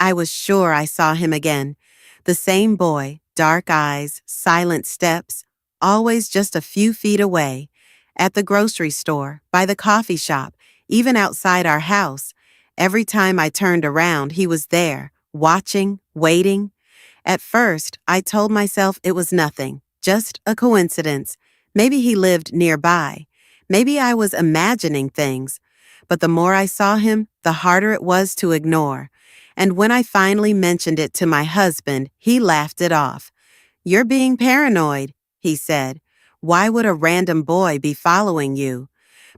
I was sure I saw him again. The same boy, dark eyes, silent steps, always just a few feet away. At the grocery store, by the coffee shop, even outside our house. Every time I turned around, he was there, watching, waiting. At first, I told myself it was nothing, just a coincidence. Maybe he lived nearby. Maybe I was imagining things. But the more I saw him, the harder it was to ignore. And when I finally mentioned it to my husband, he laughed it off. "You're being paranoid," he said. "Why would a random boy be following you?"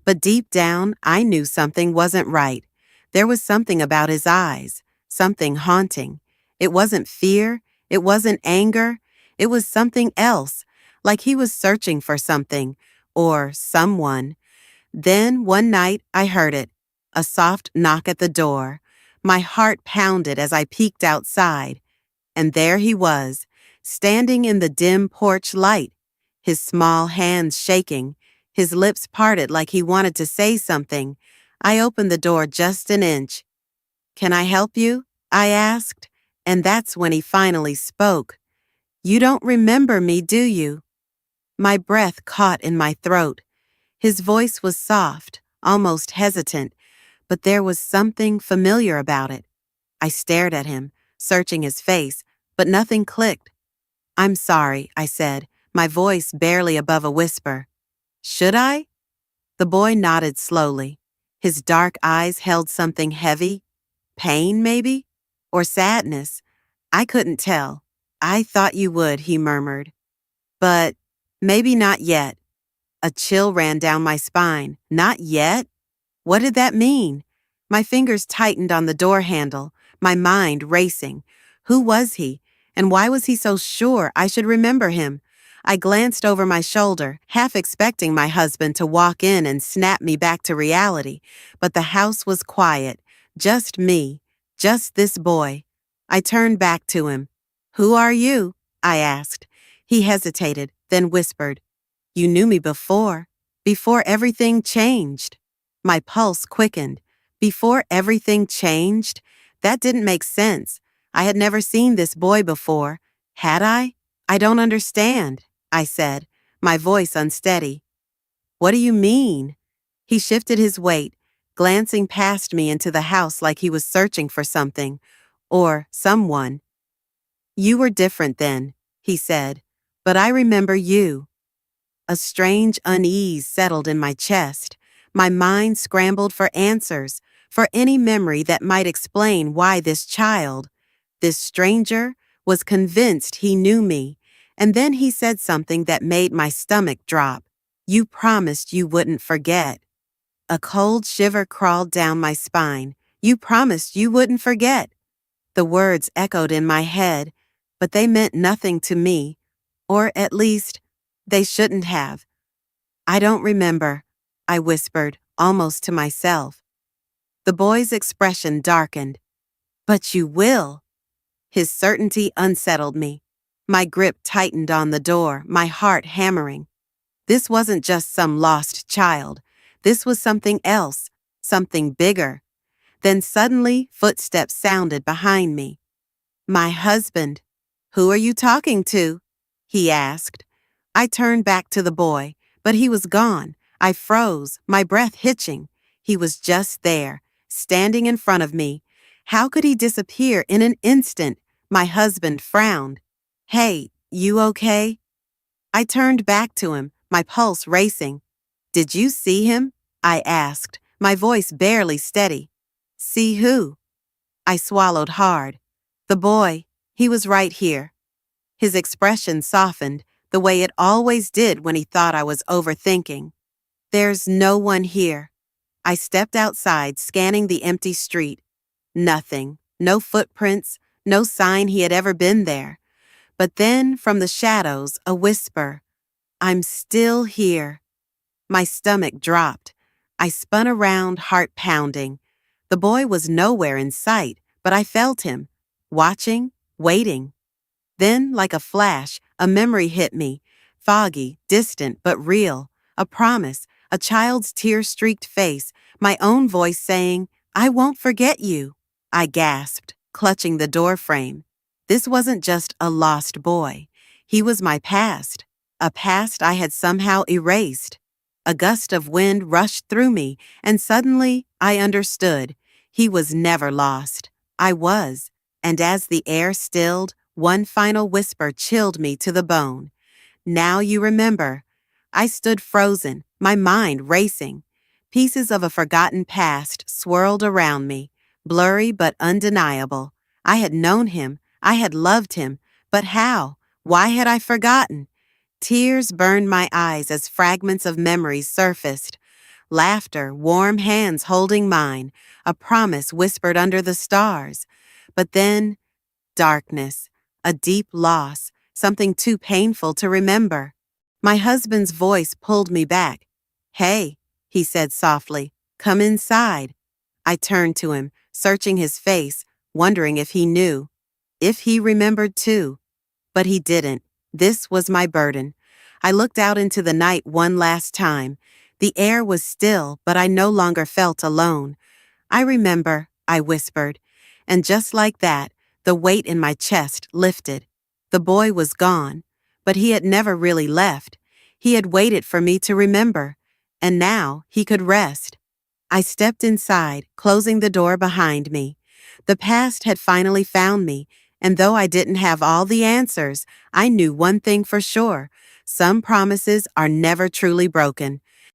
But deep down, I knew something wasn't right. There was something about his eyes, something haunting. It wasn't fear, it wasn't anger, it was something else, like he was searching for something, or someone. Then, one night, I heard it, a soft knock at the door. My heart pounded as I peeked outside, and there he was, standing in the dim porch light, his small hands shaking, his lips parted like he wanted to say something. I opened the door just an inch. "Can I help you?" I asked, and that's when he finally spoke. "You don't remember me, do you?" My breath caught in my throat. His voice was soft, almost hesitant, but there was something familiar about it. I stared at him, searching his face, but nothing clicked. "I'm sorry," I said, my voice barely above a whisper. "Should I?" The boy nodded slowly. His dark eyes held something heavy. Pain, maybe? Or sadness? I couldn't tell. "I thought you would," he murmured. "But maybe not yet." A chill ran down my spine. Not yet? What did that mean? My fingers tightened on the door handle, my mind racing. Who was he? And why was he so sure I should remember him? I glanced over my shoulder, half expecting my husband to walk in and snap me back to reality. But the house was quiet. Just me. Just this boy. I turned back to him. "Who are you?" I asked. He hesitated, then whispered, "You knew me before everything changed." My pulse quickened. Before everything changed? That didn't make sense. I had never seen this boy before. Had I? "I don't understand," I said, my voice unsteady. "What do you mean?" He shifted his weight, glancing past me into the house like he was searching for something, or someone. "You were different then," he said, "but I remember you." A strange unease settled in my chest. My mind scrambled for answers, for any memory that might explain why this child, this stranger, was convinced he knew me. And then he said something that made my stomach drop. "You promised you wouldn't forget." A cold shiver crawled down my spine. "You promised you wouldn't forget." The words echoed in my head, but they meant nothing to me. Or at least, they shouldn't have. "I don't remember," I whispered, almost to myself. The boy's expression darkened. "But you will." His certainty unsettled me. My grip tightened on the door, my heart hammering. This wasn't just some lost child. This was something else, something bigger. Then suddenly, footsteps sounded behind me. "My husband." "Who are you talking to?" he asked. I turned back to the boy, but he was gone. I froze, my breath hitching. He was just there, standing in front of me. How could he disappear in an instant? My husband frowned. "Hey, you okay?" I turned back to him, my pulse racing. "Did you see him?" I asked, my voice barely steady. "See who?" I swallowed hard. "The boy. He was right here." His expression softened, the way it always did when he thought I was overthinking. "There's no one here." I stepped outside, scanning the empty street. Nothing. No footprints, no sign he had ever been there. But then, from the shadows, a whisper. "I'm still here." My stomach dropped. I spun around, heart pounding. The boy was nowhere in sight, but I felt him, watching, waiting. Then, like a flash, a memory hit me, foggy, distant, but real. A promise, a child's tear-streaked face, my own voice saying, "I won't forget you." I gasped. clutching the doorframe. This wasn't just a lost boy. He was my past, a past I had somehow erased. A gust of wind rushed through me, and suddenly I understood. He was never lost. I was, and as the air stilled, one final whisper chilled me to the bone. Now you remember. I stood frozen, my mind racing. Pieces of a forgotten past swirled around me, blurry but undeniable. I had known him, I had loved him, but how? Why had I forgotten? Tears burned my eyes as fragments of memories surfaced. Laughter, warm hands holding mine, a promise whispered under the stars. But then, darkness, a deep loss, something too painful to remember. My husband's voice pulled me back. "Hey," he said softly, "come inside." I turned to him, searching his face, wondering if he knew, if he remembered too. But he didn't. This was my burden. I looked out into the night one last time. The air was still, but I no longer felt alone. "I remember," I whispered. And just like that, the weight in my chest lifted. The boy was gone, but he had never really left. He had waited for me to remember, and now he could rest. I stepped inside, closing the door behind me. The past had finally found me, and though I didn't have all the answers, I knew one thing for sure. Some promises are never truly broken.